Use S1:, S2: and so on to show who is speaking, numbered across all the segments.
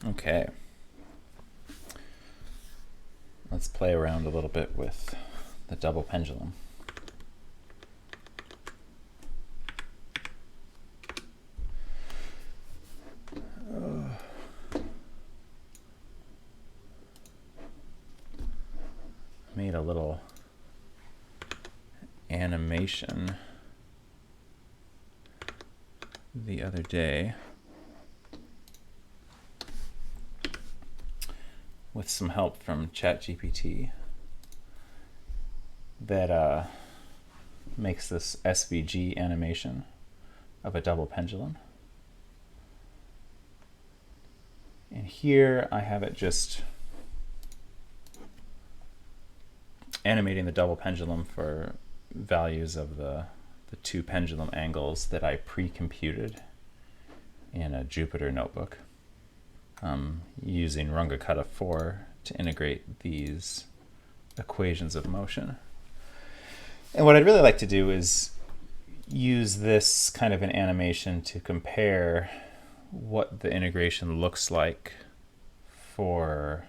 S1: Okay. Let's play around a little bit with the double pendulum. Made a little animation the other day with some help from ChatGPT that makes this SVG animation of a double pendulum. And here I have it just animating the double pendulum for values of the two pendulum angles that I pre-computed in a Jupyter notebook, using RK4 to integrate these equations of motion. And what I'd really like to do is use this kind of an animation to compare what the integration looks like for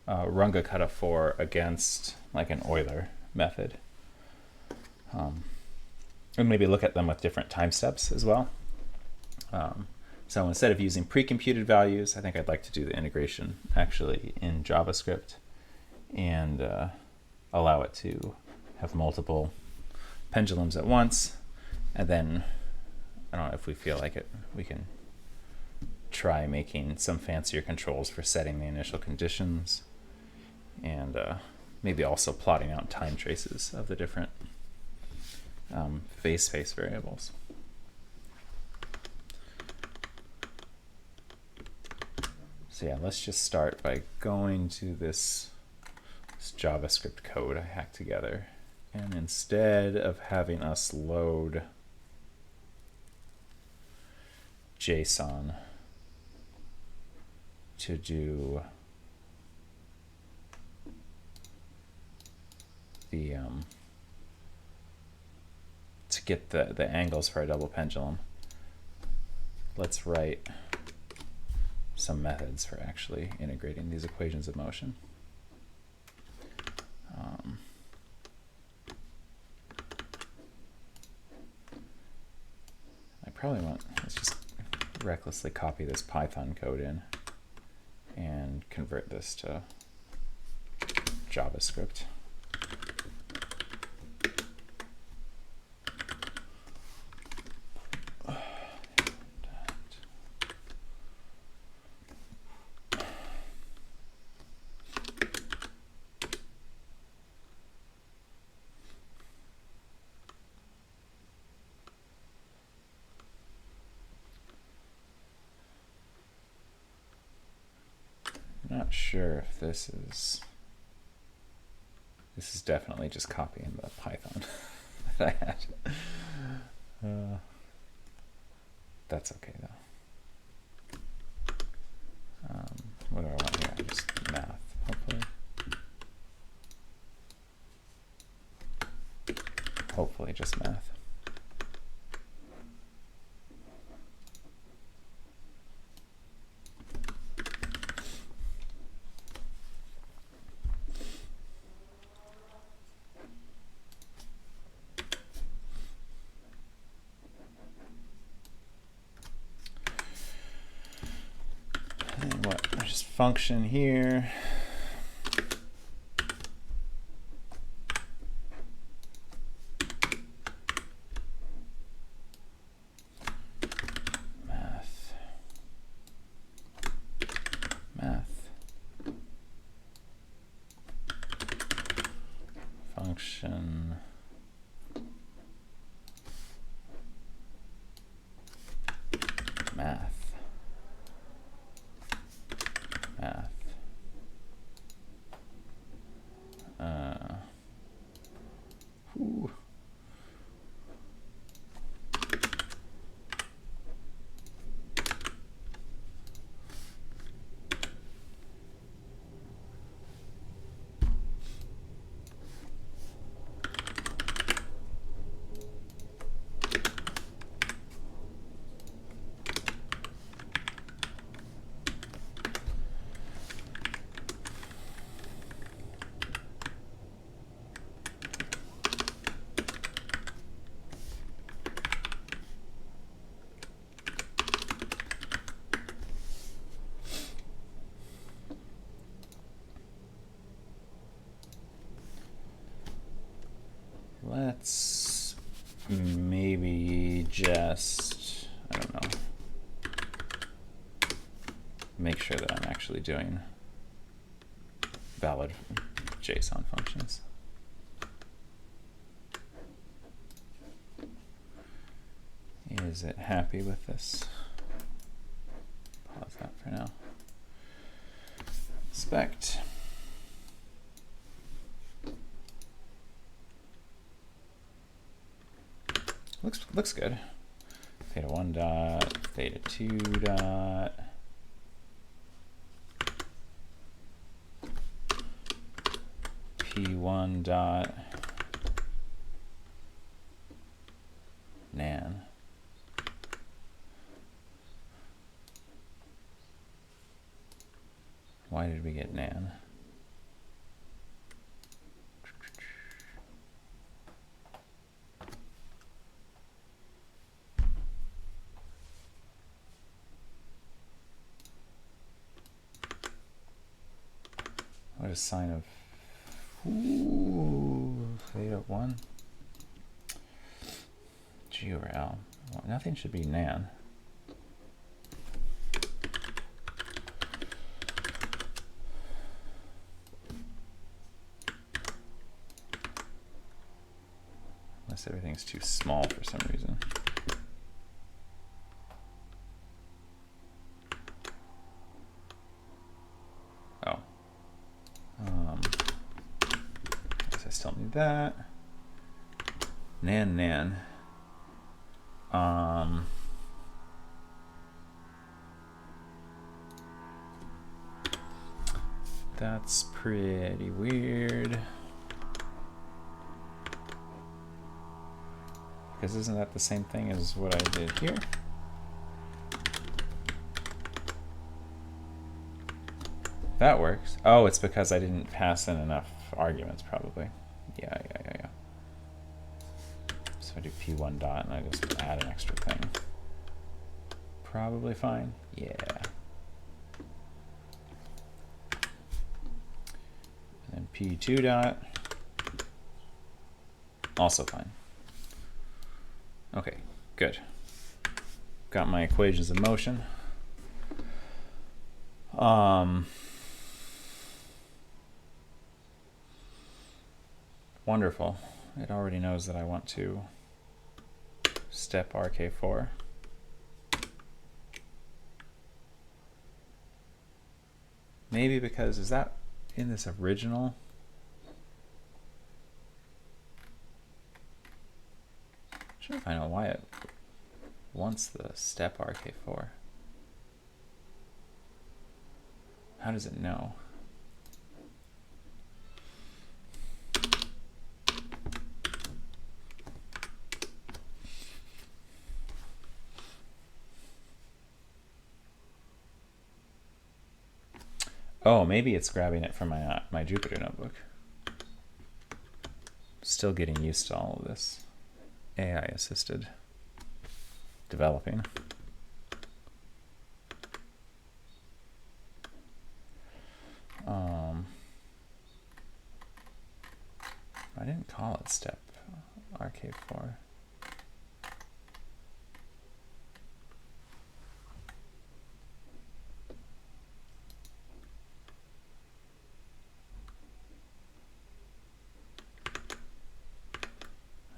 S1: RK4 against like an Euler method. And maybe look at them with different time steps as well. So instead of using pre-computed values, I think I'd like to do the integration actually in JavaScript and allow it to have multiple pendulums at once. And then, I don't know, if we feel like it, we can try making some fancier controls for setting the initial conditions and maybe also plotting out time traces of the different phase space variables. So yeah, let's just start by going to this JavaScript code I hacked together. And instead of having us load JSON to do the to get the angles for a double pendulum, let's write some methods for actually integrating these equations of motion. I probably want, let's just recklessly copy this Python code in and convert this to JavaScript. Not sure if this is definitely just copying the Python that I had. That's okay though. What do I want here? Just math, hopefully. Hopefully just math. Just function here. Math. Function. Math. just, I don't know, make sure that I'm actually doing valid JSON functions. Is it happy with this? Pause that for now. Inspect. Looks good. Theta 1 dot, theta 2 dot. P1 dot nan. Why did we get nan? What is sign of theta 1? G over L. Well, nothing should be nan. Unless everything's too small for some reason. Oh. Guess I still need that. Nan. That's pretty weird. Because isn't that the same thing as what I did here? That works. Oh, it's because I didn't pass in enough arguments, probably. Yeah. So I do P1 dot and I just add an extra thing. Probably fine. Yeah. And then P2 dot. Also fine. Okay, good. Got my equations in motion. Wonderful. It already knows that I want to step RK4. Maybe because, is that in this original? I'm trying to find out why it wants the step RK4. How does it know? Oh, maybe it's grabbing it from my Jupyter notebook. Still getting used to all of this AI-assisted developing. I didn't call it step RK4.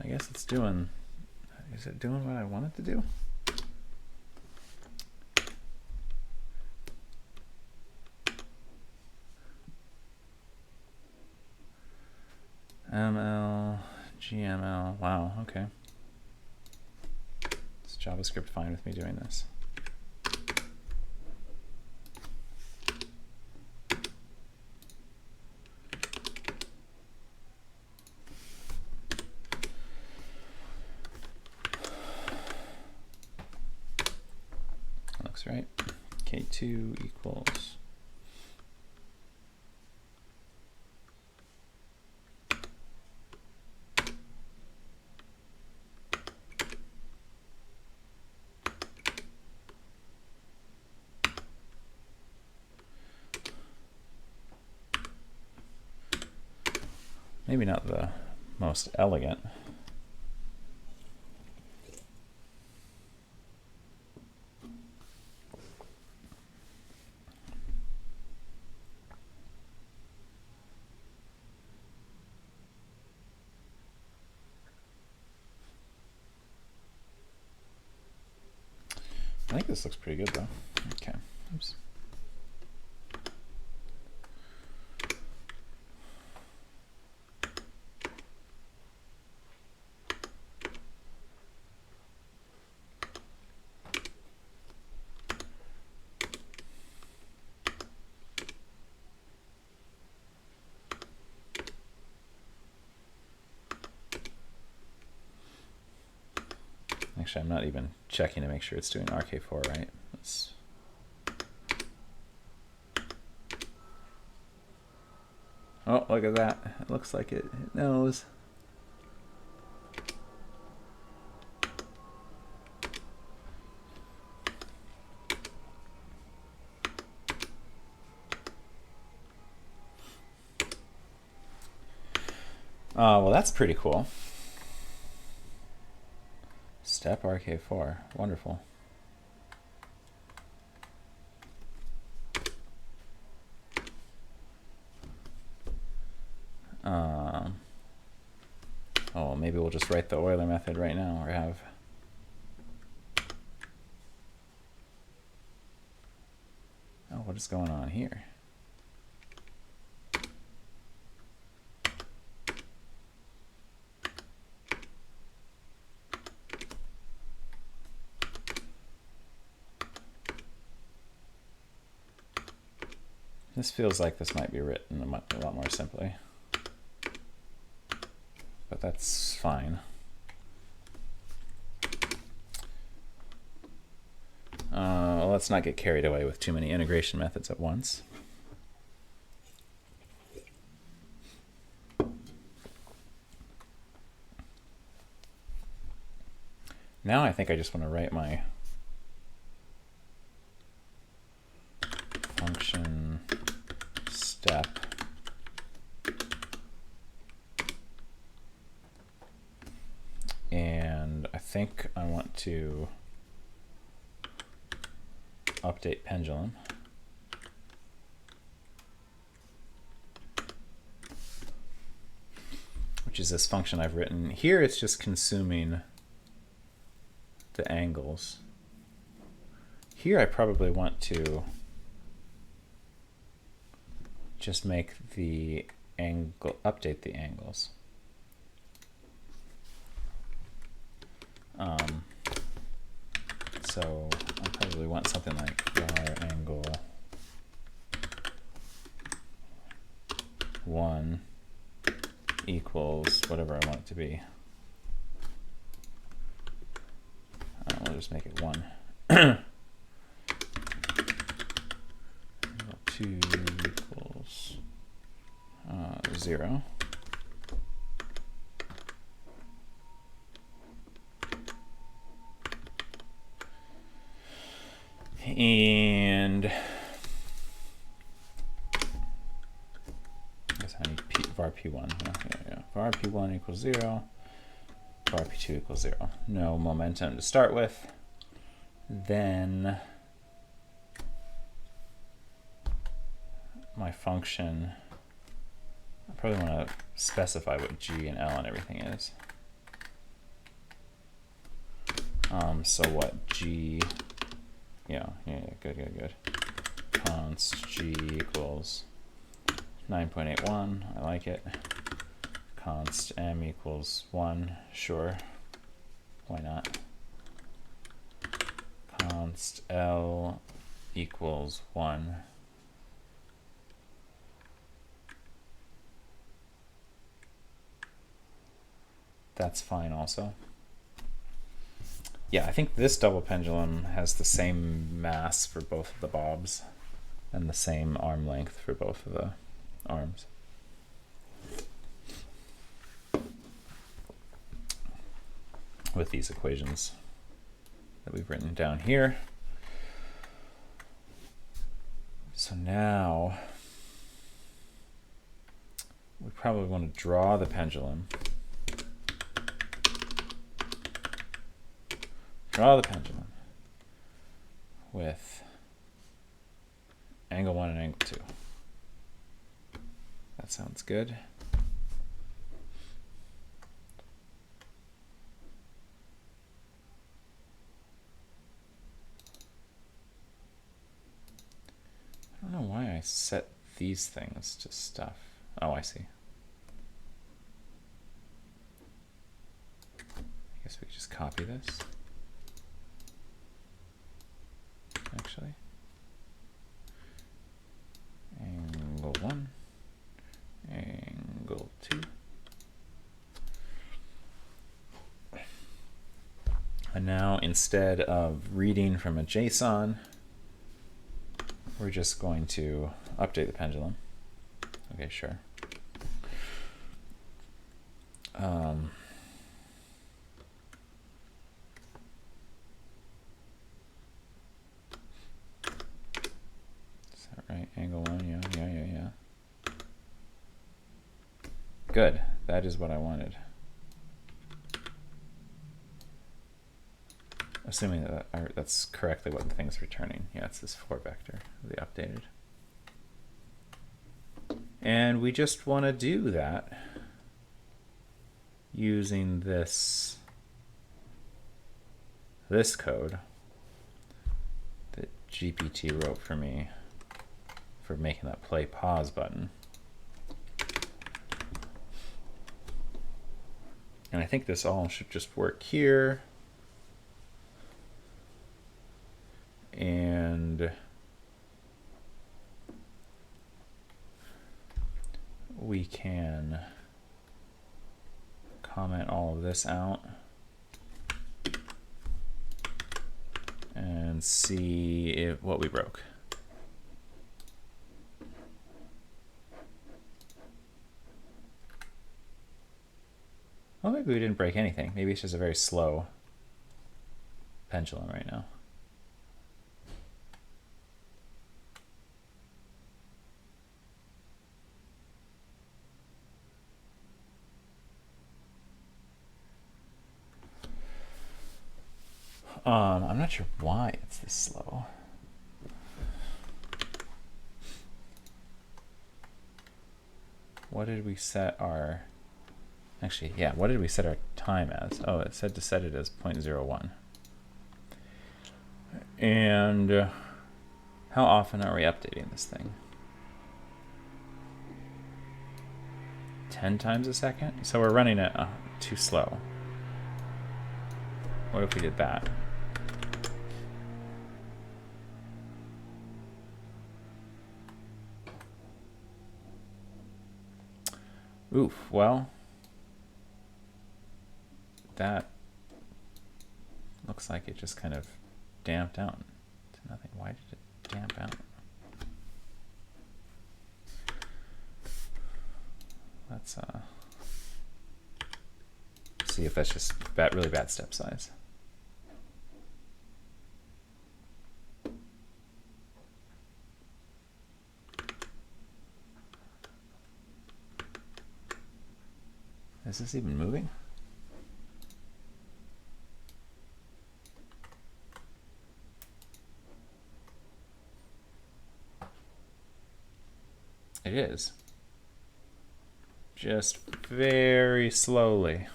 S1: I guess it's doing, is it doing what I want it to do? ML, GML, wow, okay. Is JavaScript fine with me doing this? Looks right. K2 equals maybe not the most elegant. think this looks pretty good though. Okay. Oops. Actually, I'm not even checking to make sure it's doing RK4 right. Let's... Oh, look at that. It looks like it knows. Well, that's pretty cool. Step RK4. Wonderful. Oh, maybe we'll just write the Euler method right now, or have... Oh, what is going on here? This feels like this might be written a lot more simply. But that's fine. Let's not get carried away with too many integration methods at once. Now I think I just want to write my function step and I think I want to update pendulum. Which is this function I've written. Here it's just consuming the angles. Here I probably want to just make the angle, update the angles. So I probably want something like var angle 1 equals whatever I want it to be. We'll just make it 1. 2 equals 0. And I guess I need var p1. Yeah. Var p1 equals 0. Var p2 equals 0. No momentum to start with. Then my function, I probably want to specify what g and l and everything is. So what g, yeah, good. Const g equals 9.81, I like it. Const m equals 1, sure, why not? Const L equals 1. That's fine also. Yeah, I think this double pendulum has the same mass for both of the bobs and the same arm length for both of the arms. With these equations that we've written down here. So now we probably want to draw the pendulum. Draw the pendulum with angle 1 and angle 2. That sounds good. I set these things to stuff? Oh, I see. I guess we just copy this. Actually. Angle 1, angle 2. And now instead of reading from a JSON, we're just going to update the pendulum. Okay, sure. Is that right? Angle 1, yeah. Good, that is what I wanted. Assuming that that's correctly what the thing's returning. Yeah, it's this 4 vector, the updated. And we just want to do that using this code that GPT wrote for me for making that play pause button. And I think this all should just work here. And we can comment all of this out and see what we broke. Well, maybe we didn't break anything. Maybe it's just a very slow pendulum right now. I'm not sure why it's this slow. What did we set our... Actually, yeah, what did we set our time as? Oh, it said to set it as 0.01. And how often are we updating this thing? 10 times a second? So we're running it too slow. What if we did that? Oof, well, that looks like it just kind of damped out to nothing. Why did it damp out? Let's see if that's just really bad step size. Is this even moving? It is. Just very slowly.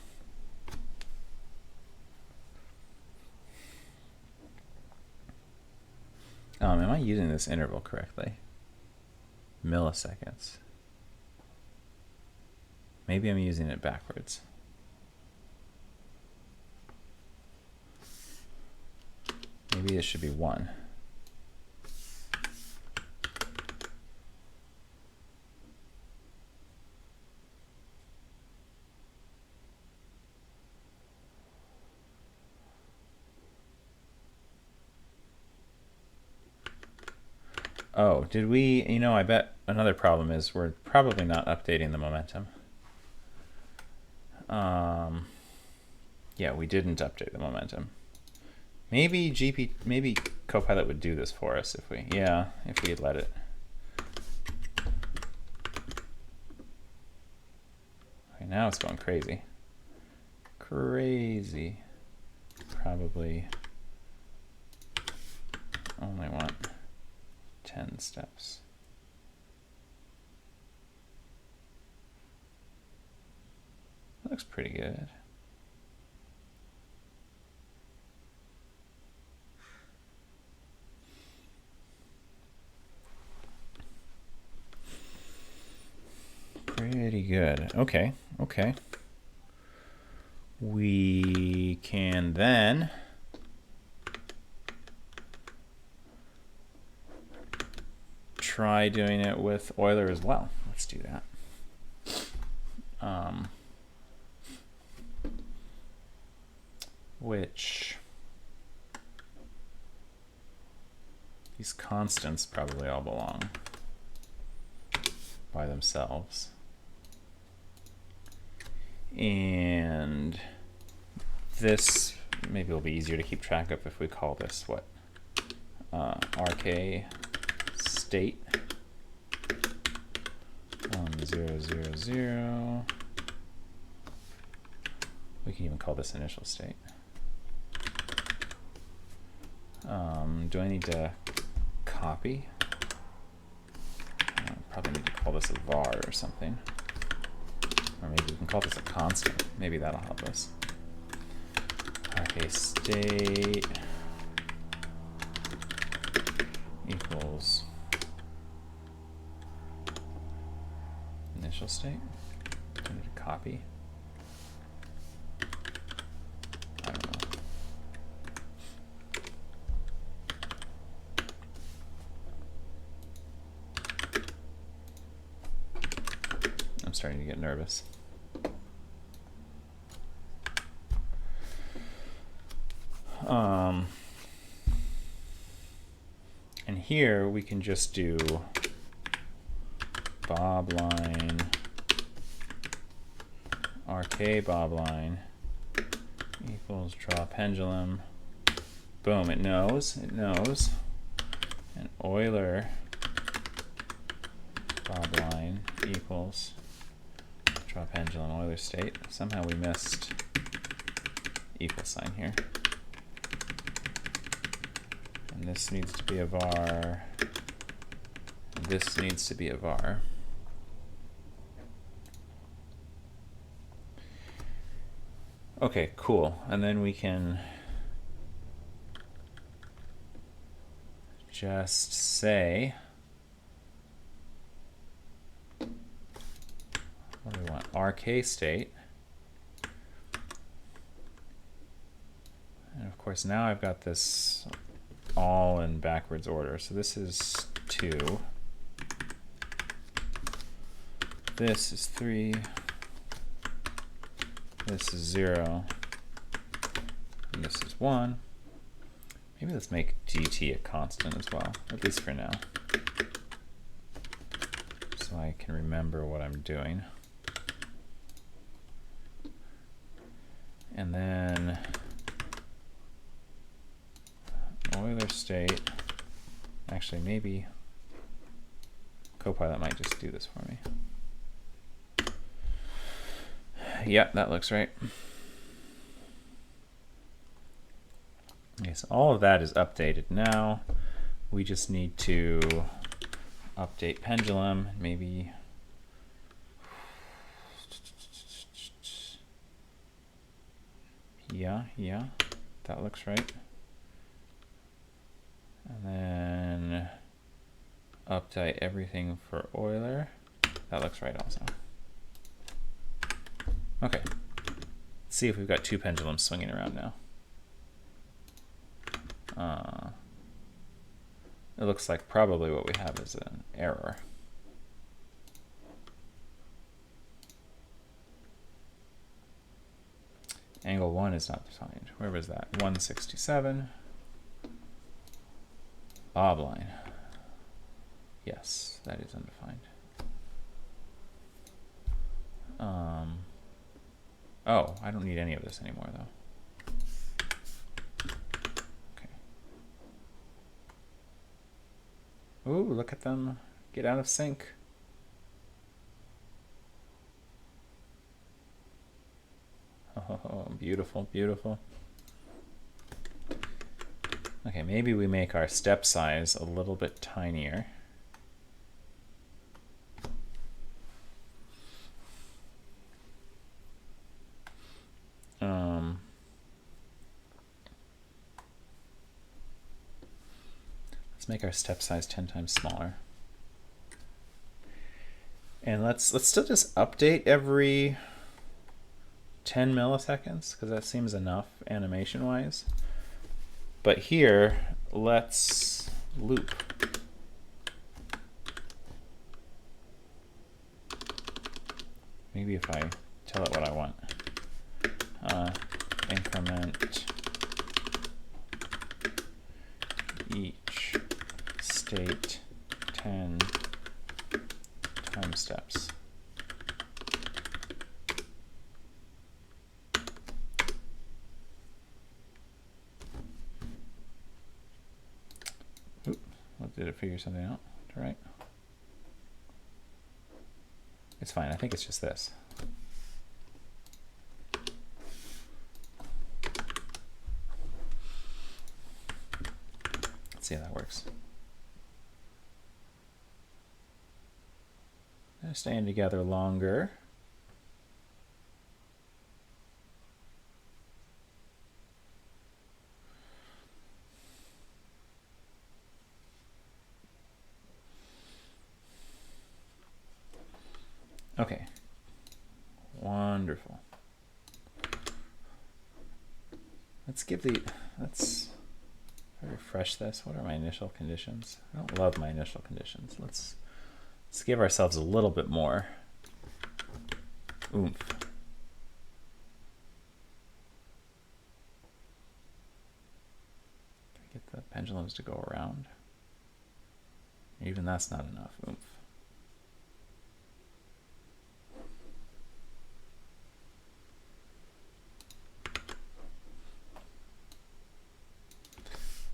S1: Am I using this interval correctly? Milliseconds. Maybe I'm using it backwards. Maybe it should be 1. Oh, did we, I bet another problem is we're probably not updating the momentum. Yeah, we didn't update the momentum. Maybe maybe Copilot would do this for us if we had let it. Okay, now it's going crazy. Crazy. Probably only want 10 steps. That looks pretty good. Pretty good. Okay, okay. We can then try doing it with Euler as well. Let's do that. Which these constants probably all belong by themselves. And this maybe will be easier to keep track of if we call this what? RK state 0, 0, 0. We can even call this initial state. Do I need to copy? Probably need to call this a var or something. Or maybe we can call this a constant. Maybe that'll help us. RK state equals initial state. I need to copy. I don't know. I'm starting to get nervous. And here we can just do bob line, RK bob line equals draw pendulum. Boom, it knows. And Euler bob line equals draw pendulum Euler state. Somehow we missed equal sign here. And this needs to be a var. And this needs to be a var. Okay, cool. And then we can just say, what do we want? RK state. And of course now I've got this all in backwards order. So this is 2. This is 3. This is 0. And this is 1. Maybe let's make dt a constant as well, at least for now. So I can remember what I'm doing. And then Euler state, actually maybe Copilot might just do this for me. Yep, that looks right. Okay, so all of that is updated now. We just need to update pendulum, maybe. Yeah, that looks right. And then update everything for Euler. That looks right also. Okay, let's see if we've got 2 pendulums swinging around now. It looks like probably what we have is an error. Angle 1 is not defined. Where was that? 167. Bob line. Yes, that is undefined. Oh, I don't need any of this anymore though. Okay. Ooh, look at them get out of sync. Oh, beautiful, beautiful. Okay, maybe we make our step size a little bit tinier. Let's make our step size 10 times smaller. And let's still just update every 10 milliseconds, because that seems enough animation wise. But here, let's loop. Maybe if I tell it what I want. Increment each state 10 time steps. Oop, what, did it figure something out? Right? It's fine. I think it's just this. Let's see how that works. They're staying together longer. Okay. Wonderful. Let's refresh this. What are my initial conditions? I don't love my initial conditions. Let's give ourselves a little bit more oomph. Get the pendulums to go around. Even that's not enough oomph.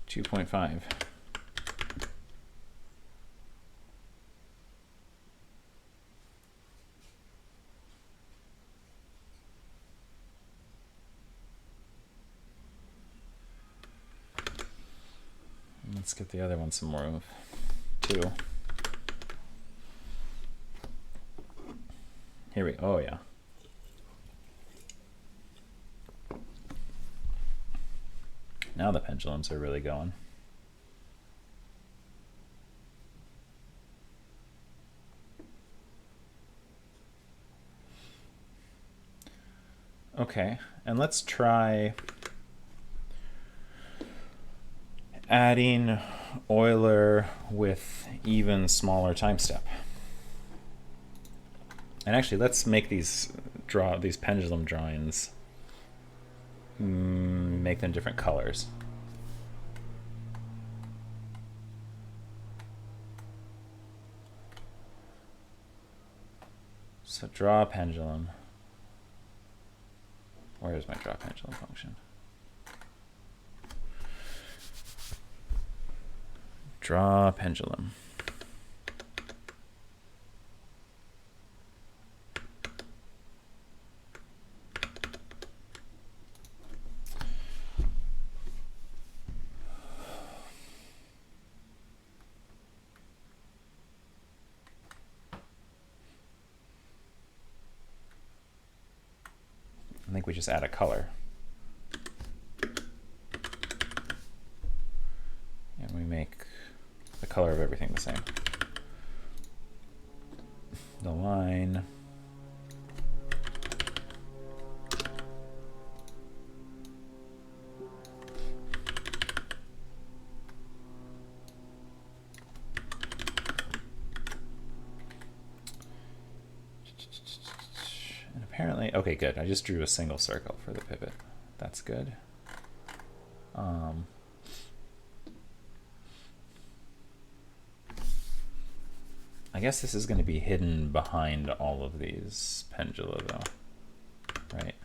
S1: .5. Let's get the other one some more oomph, too. Here we go. Oh, yeah. Now the pendulums are really going. Okay, and let's try adding Euler with even smaller time step. And actually, let's make these pendulum drawings, make them different colors. So draw a pendulum. Where is my draw pendulum function? Draw pendulum. I think we just add a color. And we make the color of everything the same. The line. And apparently, okay, good. I just drew a single circle for the pivot. That's good. I guess this is going to be hidden behind all of these pendula, though, right?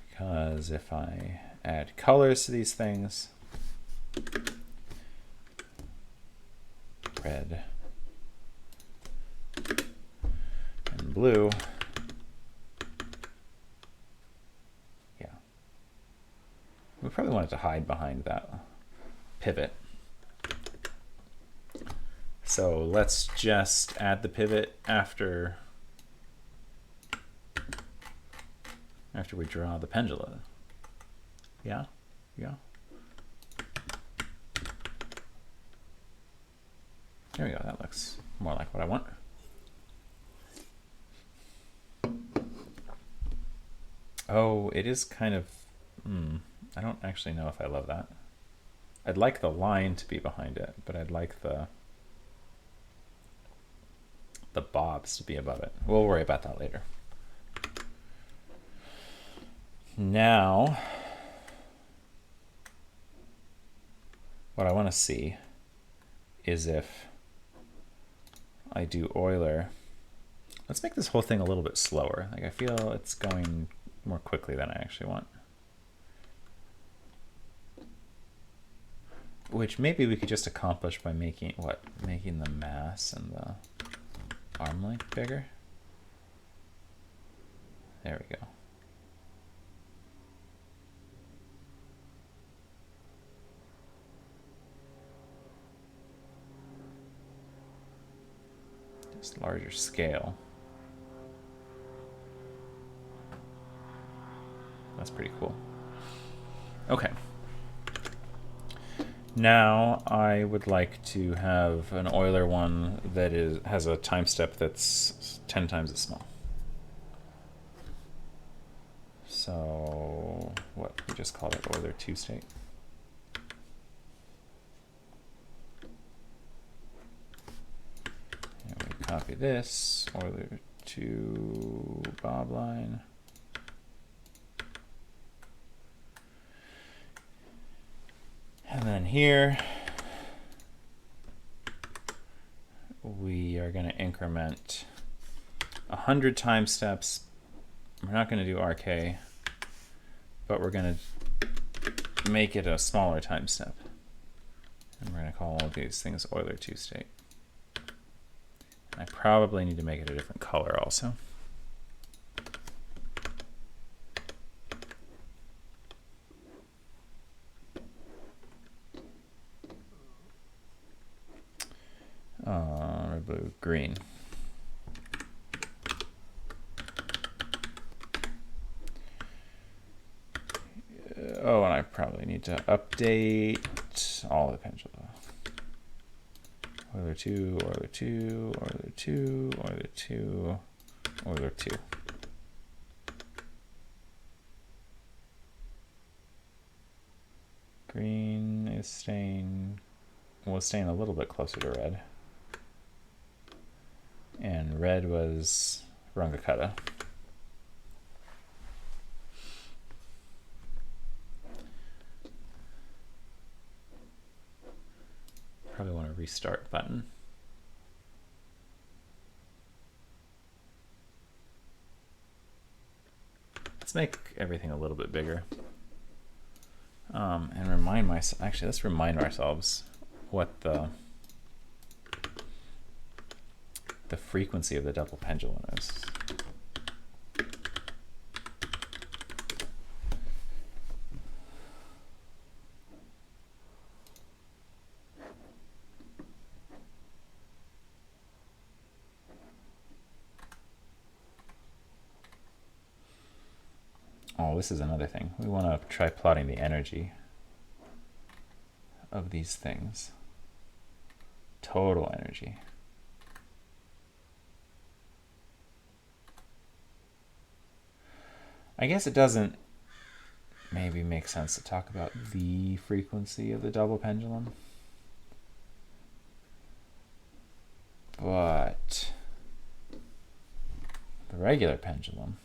S1: Because if I add colors to these things, red and blue, yeah, we probably want it to hide behind that pivot. So let's just add the pivot after we draw the pendula. Yeah, yeah. There we go. That looks more like what I want. Oh, it is kind of... I don't actually know if I love that. I'd like the line to be behind it, but I'd like the bobs to be above it. We'll worry about that later. Now, what I want to see is if I do Euler. Let's make this whole thing a little bit slower. Like, I feel it's going more quickly than I actually want. Which maybe we could just accomplish by making, what? Making the mass and the arm length bigger. There we go. Just larger scale. That's pretty cool. Okay. Now I would like to have an Euler one that has a time step that's 10 times as small. So what we just call it Euler 2 state. And we copy this Euler 2 bob line. And then here, we are going to increment 100 time steps. We're not going to do RK, but we're going to make it a smaller time step. And we're going to call all of these things Euler 2 state. I probably need to make it a different color also. Red, blue, green. Oh, and I probably need to update all the pendulum. Euler 2, Euler 2, Euler 2, Euler 2, Euler 2. Green is staying, well, it's staying a little bit closer to red. And red was Rungakata. Probably want to restart button. Let's make everything a little bit bigger. And remind myself, actually, let's remind ourselves what the frequency of the double pendulum is. Oh, this is another thing. We want to try plotting the energy of these things. Total energy. I guess it doesn't maybe make sense to talk about the frequency of the double pendulum. But the regular pendulum,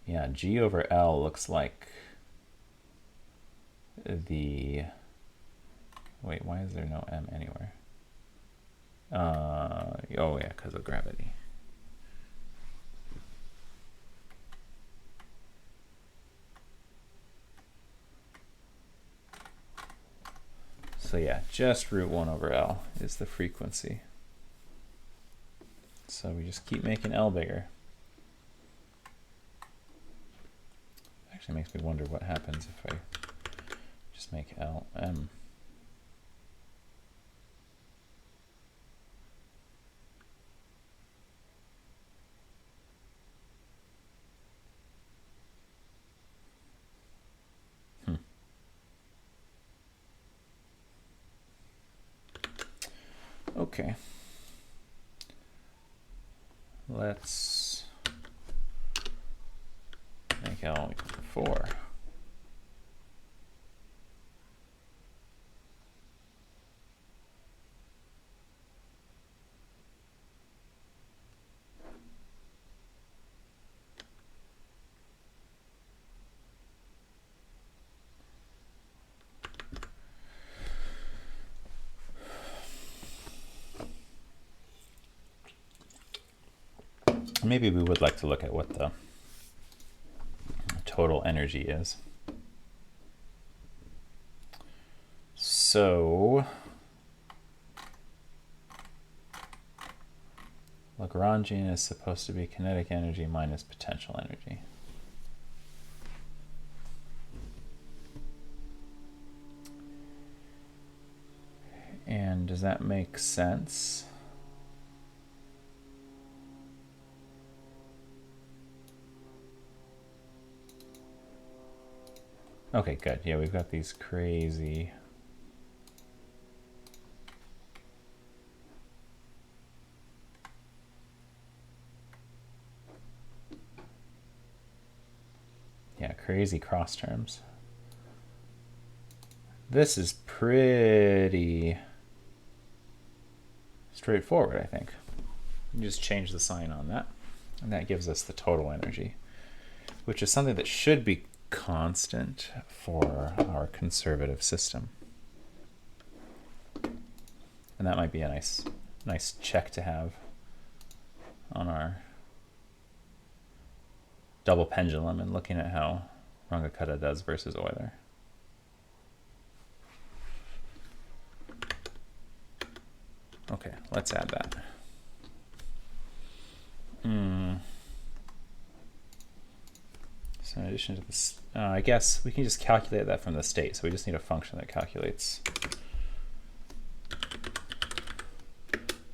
S1: yeah, G over L looks like the, wait, why is there no M anywhere? Oh yeah, because of gravity. So yeah, just root 1 over L is the frequency. So we just keep making L bigger. Actually makes me wonder what happens if I just make L M. Okay. Let's make L equal to 4. Maybe we would like to look at what the total energy is. So Lagrangian is supposed to be kinetic energy minus potential energy. And does that make sense? Okay, good. Yeah, we've got these crazy... Yeah, crazy cross terms. This is pretty straightforward, I think. You just change the sign on that, and that gives us the total energy, which is something that should be constant for our conservative system. And that might be a nice check to have on our double pendulum and looking at how Runge-Kutta does versus Euler. Okay, let's add that. So in addition to this, I guess we can just calculate that from the state. So we just need a function that calculates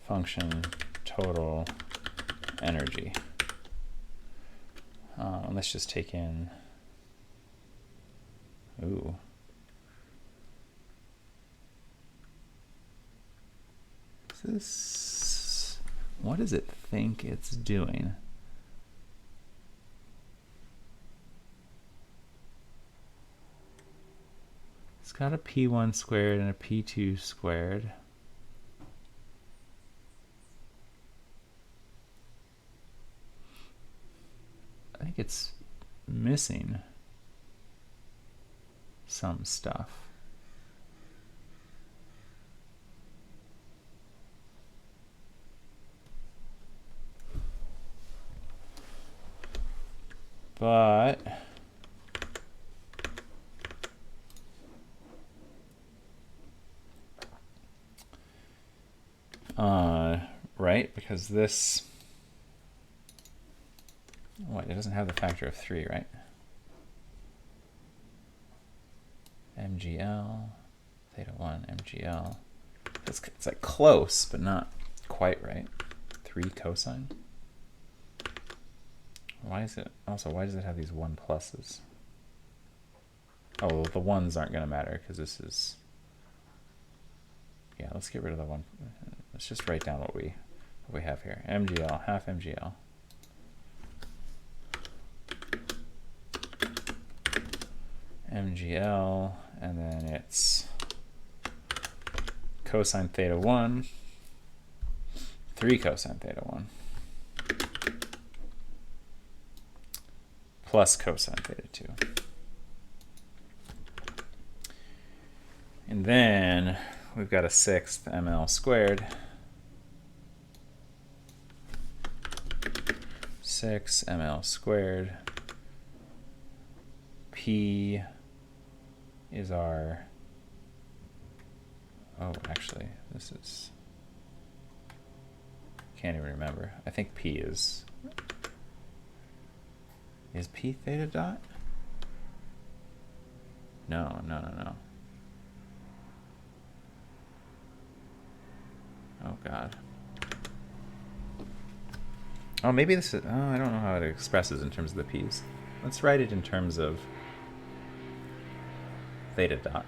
S1: function total energy. Let's just take in, what does it think it's doing? It's got a P1 squared and a P2 squared. I think it's missing some stuff. But right, because this, what, it doesn't have the factor of 3, right? MGL, theta 1, MGL. It's like close, but not quite right. 3 cosine. Why is it, also, why does it have these 1 pluses? Oh, well, the 1s aren't going to matter because this is, yeah, let's get rid of the 1. Let's just write down what we have here. MGL, half MGL. MGL, and then it's cosine theta 1, 3 cosine theta 1, plus cosine theta 2. And then we've got a 6th ml squared. 6 ml squared. P is our, oh, actually, this is, can't even remember. I think P is P theta dot? No. Oh, God. Oh, maybe this is, oh, I don't know how it expresses in terms of the P's. Let's write it in terms of theta dot.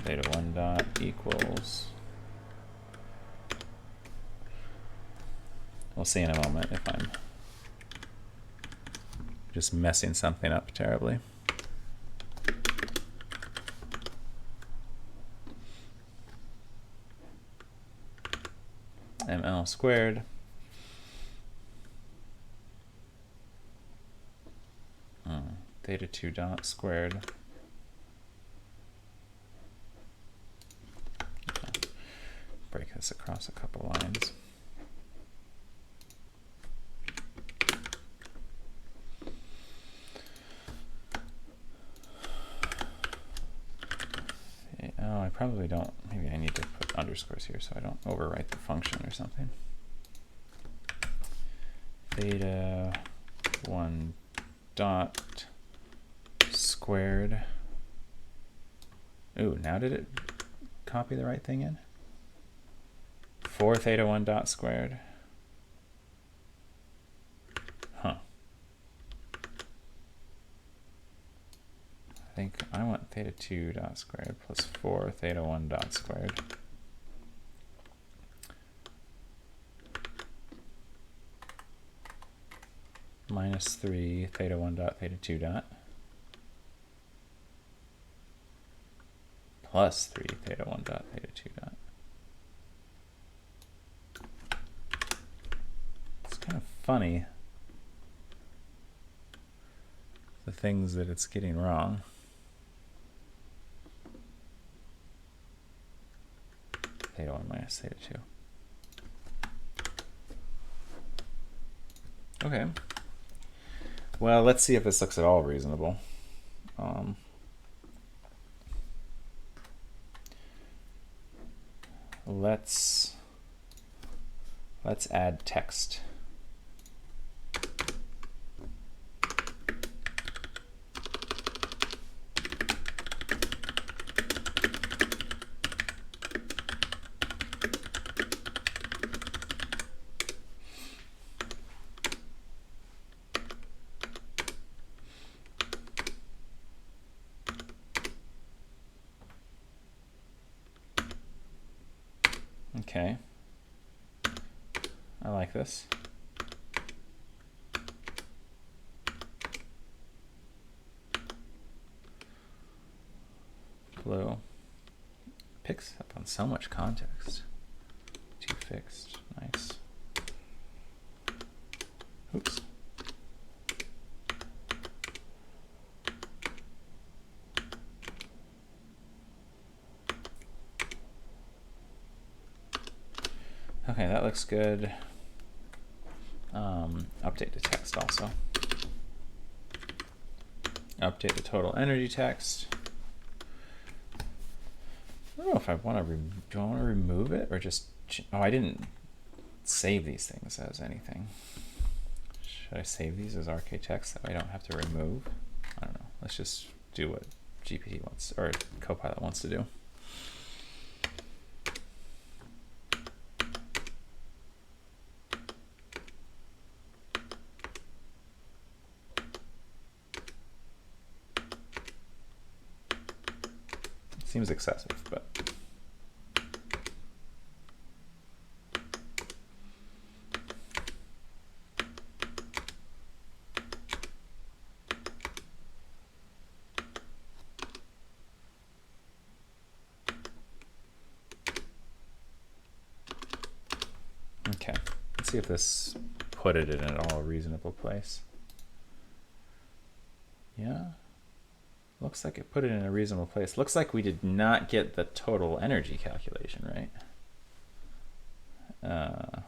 S1: theta 1 dot equals, we'll see in a moment if I'm just messing something up terribly. ML squared theta 2 dot squared. Okay. Break this across a couple lines. Oh, I probably don't. Maybe I need to put underscores here so I don't overwrite the function or something. Theta 1 dot squared. Ooh, now did it copy the right thing in? 4 theta 1 dot squared. Huh. I think I want theta 2 dot squared plus 4 theta 1 dot squared. Minus 3 theta 1 dot theta 2 dot. Plus 3 theta 1 dot theta 2 dot. It's kind of funny, the things that it's getting wrong. Theta 1 minus theta 2. Okay. Well, let's see if this looks at all reasonable. Let's add text. Okay, I like this. Blue picks up on so much context. 2 fixed, nice. Oops. Okay, that looks good. Update the text also. Update the total energy text. I don't know if I want to. Do I want to remove it or just? Oh, I didn't save these things as anything. Should I save these as RK text that I don't have to remove? I don't know. Let's just do what GPT wants or Copilot wants to do. Seems excessive, but okay. Let's see if this put it in an all reasonable place. Yeah. Looks like it put it in a reasonable place. Looks like we did not get the total energy calculation right. Ugh.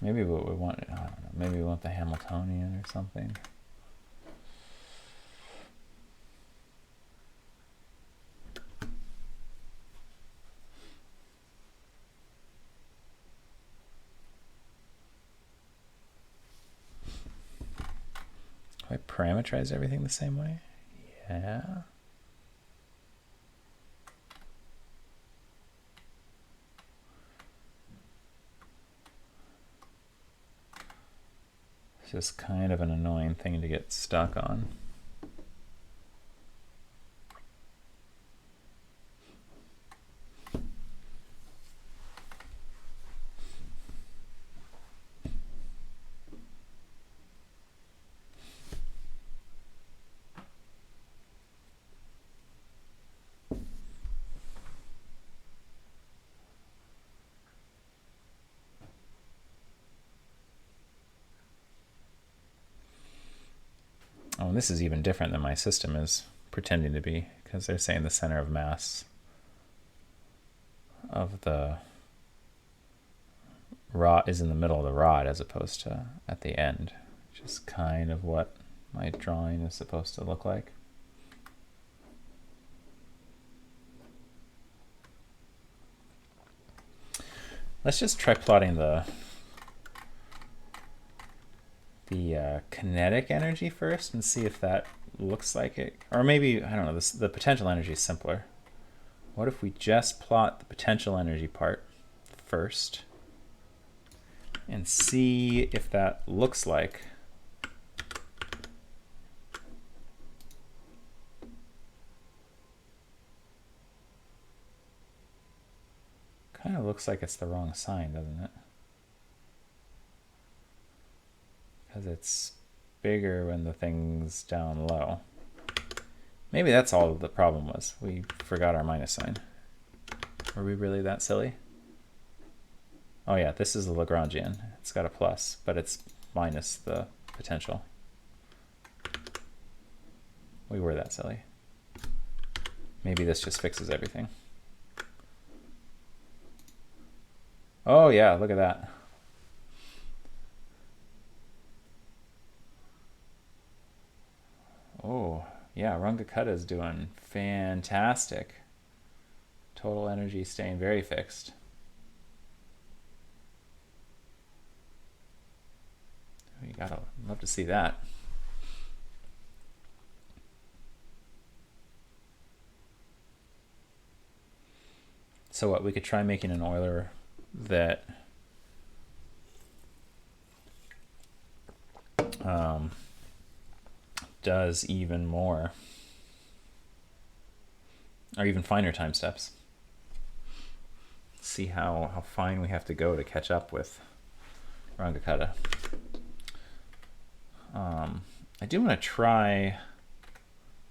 S1: Maybe what we want, I don't know, maybe we want the Hamiltonian or something. I parameterize everything the same way? Yeah. It's just kind of an annoying thing to get stuck on. Oh, and this is even different than my system is pretending to be, because they're saying the center of mass of the rod is in the middle of the rod as opposed to at the end, which is kind of what my drawing is supposed to look like. Let's just try plotting the kinetic energy first and see if that looks like it. Or maybe, I don't know, the potential energy is simpler. What if we just plot the potential energy part first and see if that looks like kind of looks like it's the wrong sign, doesn't it? Because it's bigger when the thing's down low. Maybe that's all the problem was. We forgot our minus sign. Were we really that silly? Oh yeah, this is the Lagrangian. It's got a plus, but it's minus the potential. We were that silly. Maybe this just fixes everything. Oh yeah, look at that. Oh, yeah, Runge-Kutta is doing fantastic. Total energy staying very fixed. We gotta love to see that. So what, we could try making an Euler that does even more, or even finer time steps. See how fine we have to go to catch up with Runge-Kutta. I do want to try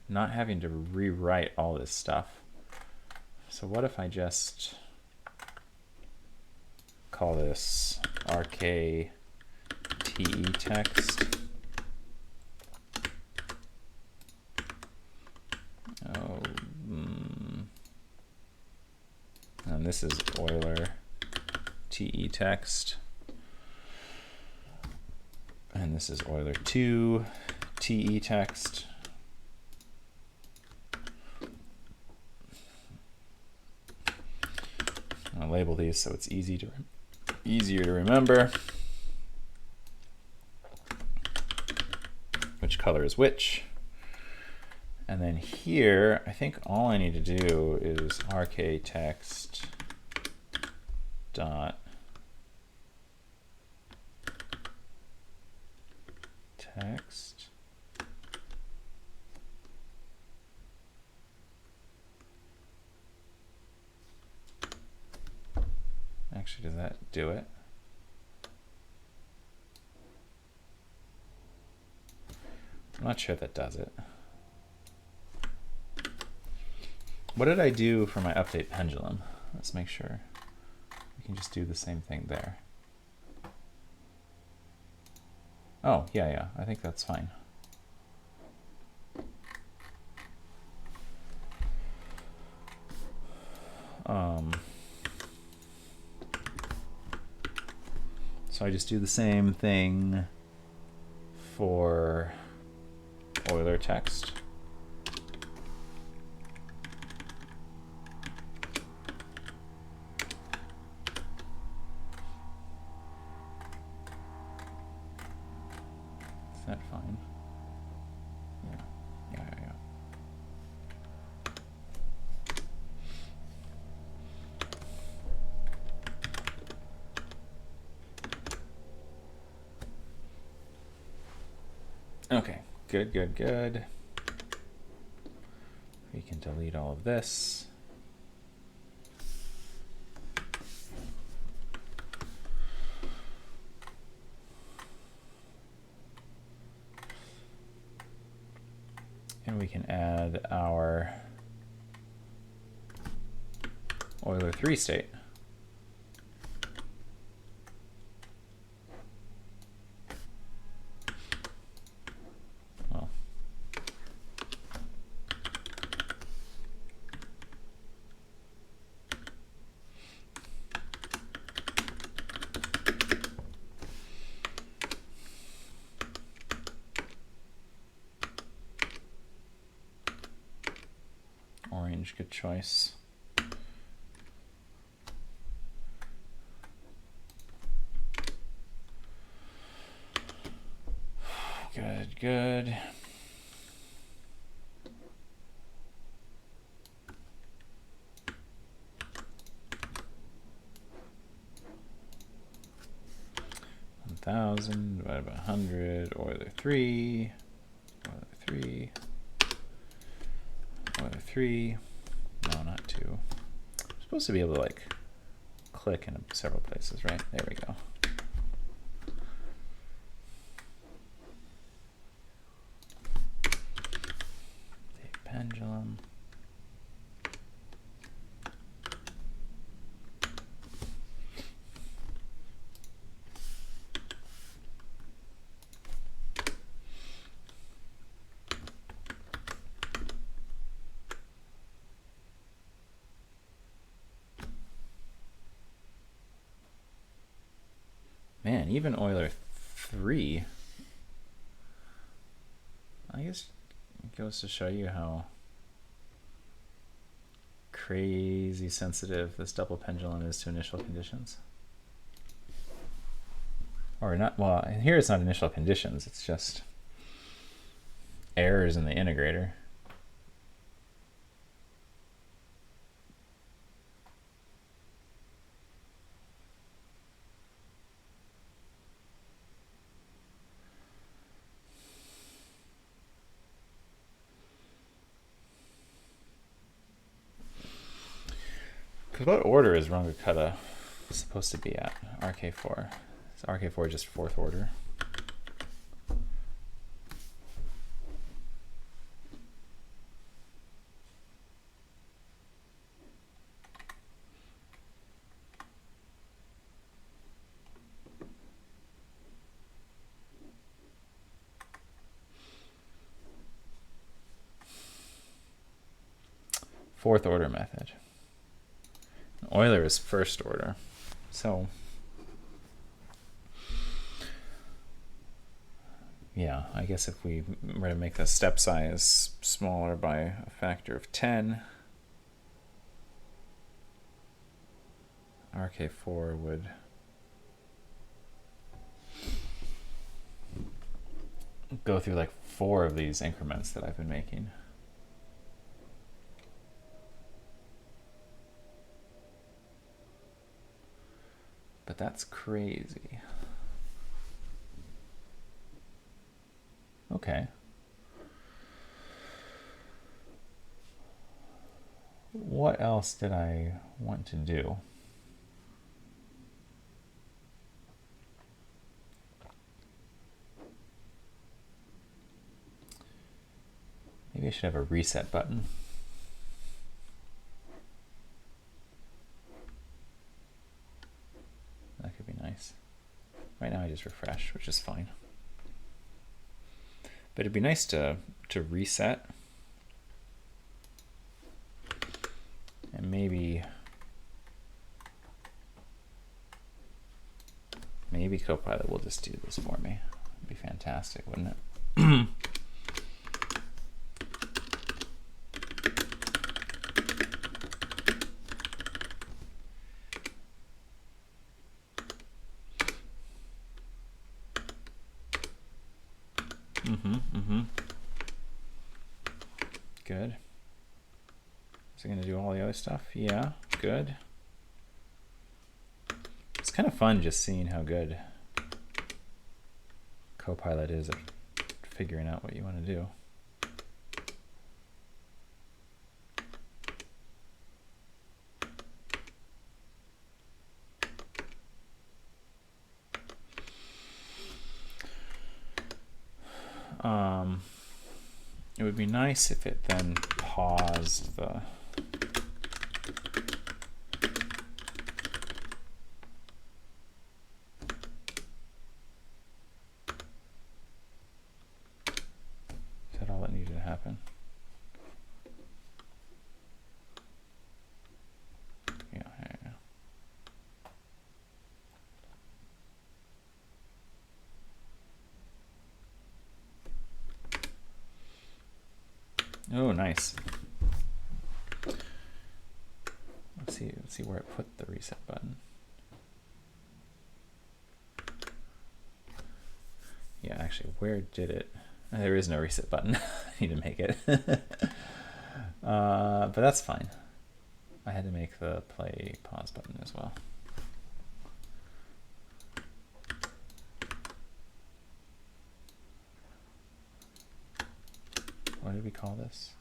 S1: not having to rewrite all this stuff. So what if I just call this RK4 text? Oh, and this is Euler text, and this is Euler 2 text. I'll label these so it's easier to remember which color is which. And then here, I think all I need to do is RK text dot text. Actually, does that do it? I'm not sure that does it. What did I do for my update pendulum? Let's make sure. We can just do the same thing there. Oh, yeah, I think that's fine. So I just do the same thing for Euler text. Is that fine? Yeah. Okay, good. We can delete all of this. And we can add our Euler 3 state. Well, orange, good choice. Good. Divided by 100, Euler 3, Euler 3, no, not 2. I'm supposed to be able to like click in several places, right? There we go. Take pendulum. Man, even Euler 3, I guess it goes to show you how crazy sensitive this double pendulum is to initial conditions. Or not, well, here it's not initial conditions, it's just errors in the integrator. Because what order is Runge-Kutta supposed to be at? RK4. Is RK4 just fourth order? Fourth order method. Euler is first order. So yeah, I guess if we were to make the step size smaller by a factor of 10, RK4 would go through like 4 of these increments that I've been making. But that's crazy. Okay. What else did I want to do? Maybe I should have a reset button. That could be nice. Right now I just refresh, which is fine. But it'd be nice to reset. And maybe Copilot will just do this for me. It'd be fantastic, wouldn't it? Good. Is it going to do all the other stuff? Yeah, good. It's kind of fun just seeing how good Copilot is at figuring out what you want to do. It would be nice if it then paused the Is that all that needed to happen? Yeah, yeah. Oh, nice. Let's see where I put the reset button. Yeah, actually, where did it? There is no reset button. I need to make it. But that's fine. I had to make the play pause button as well. What did we call this?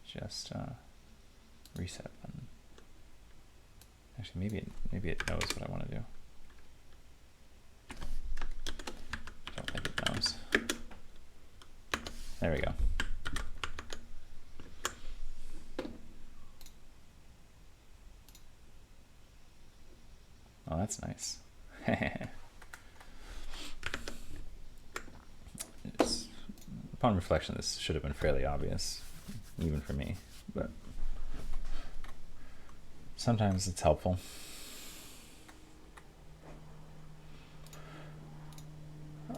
S1: Just reset button. Actually, maybe it knows what I want to do. I don't think it knows. There we go. Oh, that's nice. Upon reflection, this should have been fairly obvious, even for me, but sometimes it's helpful.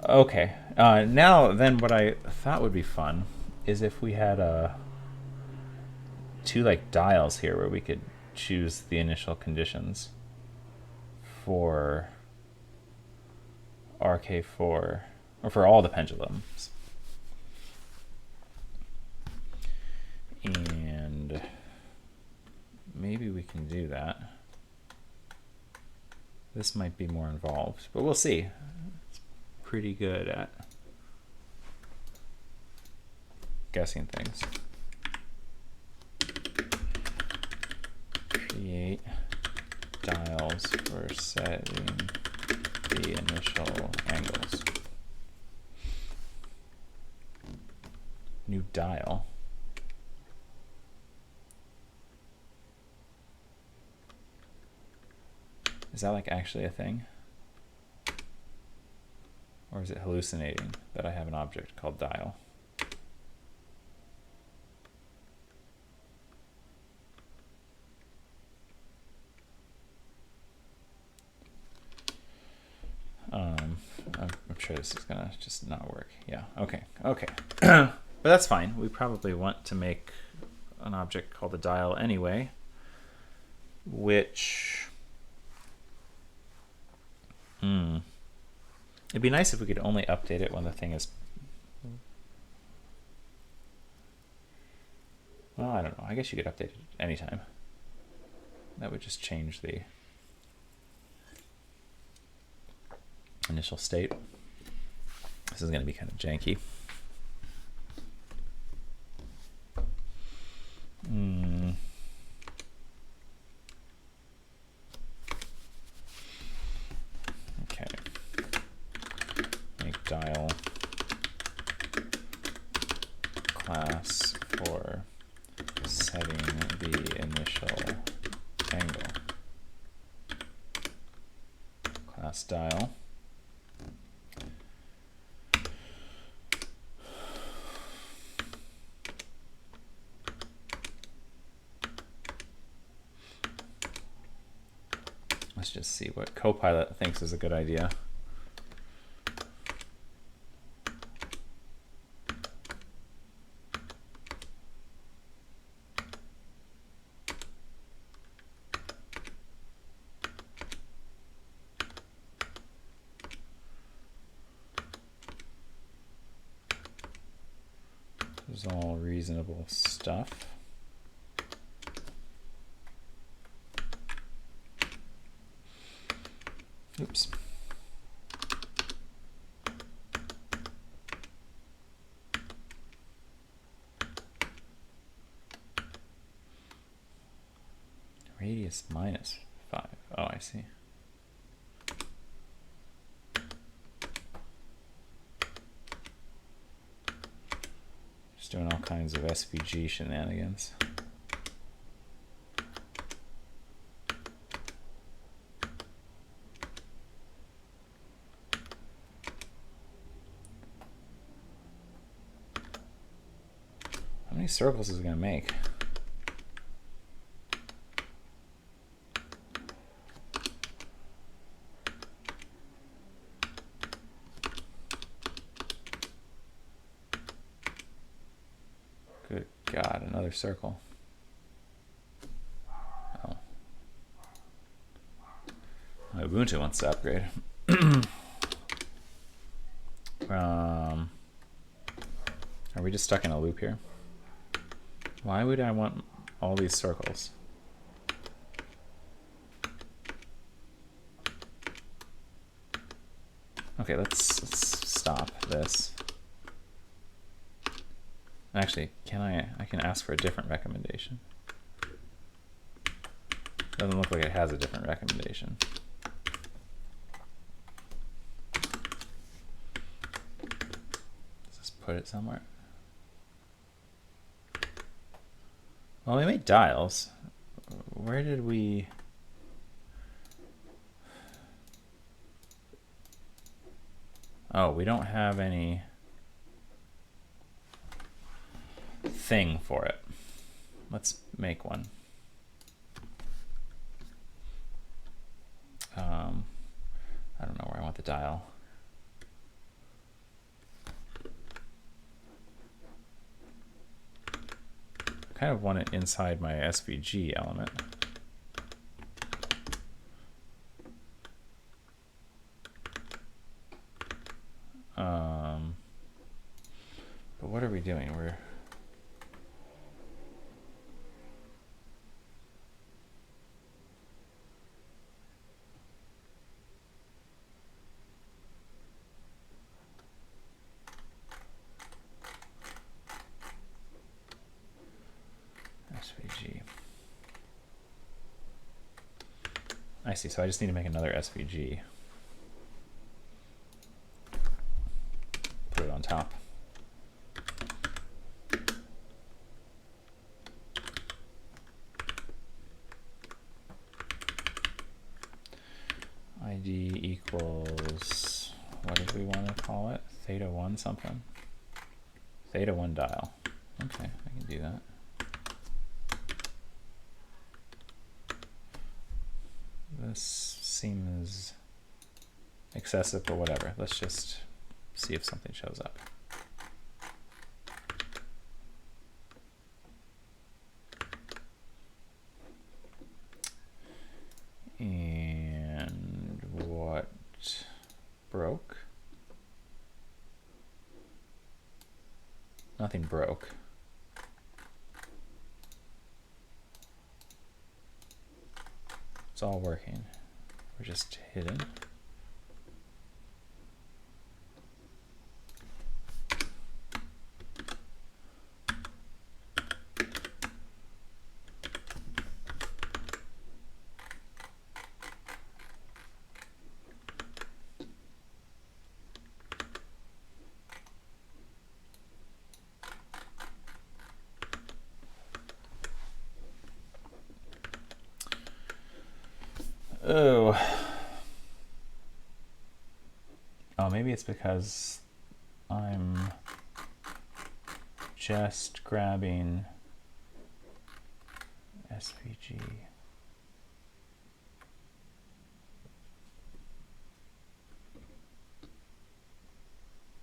S1: Okay, now then what I thought would be fun is if we had two like dials here where we could choose the initial conditions for RK4, or for all the pendulums. And maybe we can do that. This might be more involved, but we'll see. It's pretty good at guessing things. Create dials for setting the initial angles. New dial. Is that like actually a thing? Or is it hallucinating that I have an object called dial? I'm sure this is gonna just not work. Yeah, okay. But that's fine. We probably want to make an object called a dial anyway, which it'd be nice if we could only update it when the thing is, well, I don't know. I guess you could update it anytime. That would just change the initial state. This is going to be kind of janky. Okay. Make dial class for setting the initial angle. Class dial. Let's just see what Copilot thinks is a good idea. This is all reasonable stuff. Oops. Radius minus 5. Oh, I see. Just doing all kinds of SVG shenanigans. How many circles is it going to make? Good God, another circle. Oh. My Ubuntu wants to upgrade. Are we just stuck in a loop here? Why would I want all these circles? Okay, let's stop this. Actually, I can ask for a different recommendation. Doesn't look like it has a different recommendation. Let's just put it somewhere. Well, we made dials. Where did we... Oh, we don't have any thing for it. Let's make one. I don't know where I want the dial. I kind of want it inside my SVG element. But what are we doing? We're SVG. I see, so I just need to make another SVG. Put it on top. ID equals, what did we want to call it? Theta 1 something? Theta 1 dial. Okay, I can do that. This seems excessive, but whatever. Let's just see if something shows up. And what broke? Nothing broke. It's all working. We're just hidden. Oh, maybe it's because I'm just grabbing SVG.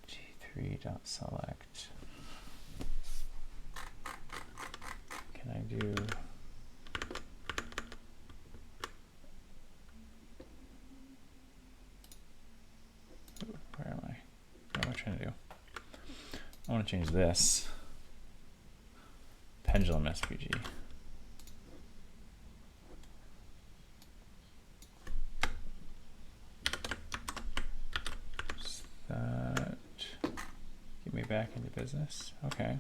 S1: G3.select. Can I do... Where am I? What am I trying to do? I want to change this pendulum SVG. That get me back into business. Okay.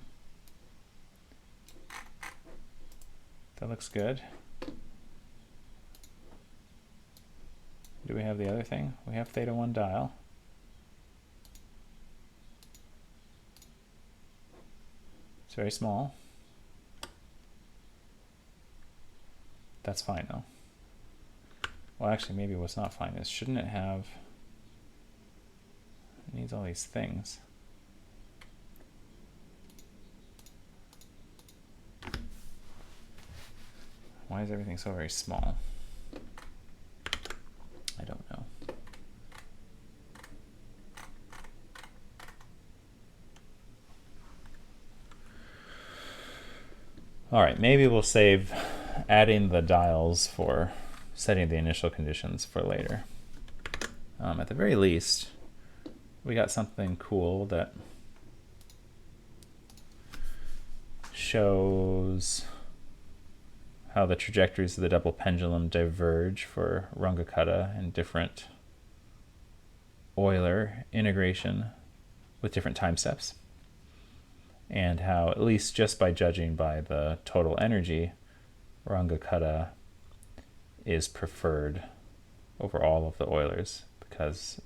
S1: That looks good. Do we have the other thing? We have theta 1 dial. It's very small. That's fine though. Well, actually, maybe what's not fine is, shouldn't it have, it needs all these things. Why is everything so very small? I don't know. All right, maybe we'll save adding the dials for setting the initial conditions for later. At the very least, we got something cool that shows how the trajectories of the double pendulum diverge for Runge-Kutta and different Euler integration with different time steps, and how, at least just by judging by the total energy, Runge-Kutta is preferred over all of the Eulers because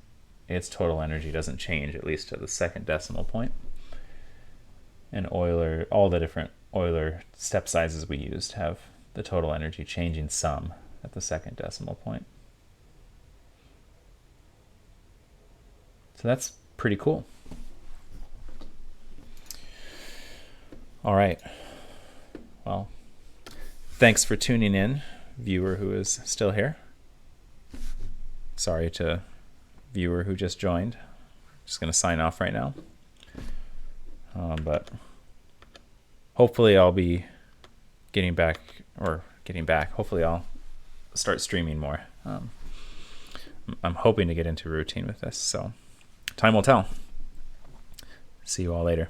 S1: its total energy doesn't change, at least to the second decimal point. And Euler, all the different Euler step sizes we used have the total energy changing some at the second decimal point. So that's pretty cool. All right. Well, thanks for tuning in, viewer who is still here. Sorry to viewer who just joined. Just going to sign off right now. But hopefully I'll be getting back. Hopefully I'll start streaming more. I'm hoping to get into a routine with this, so time will tell. See you all later.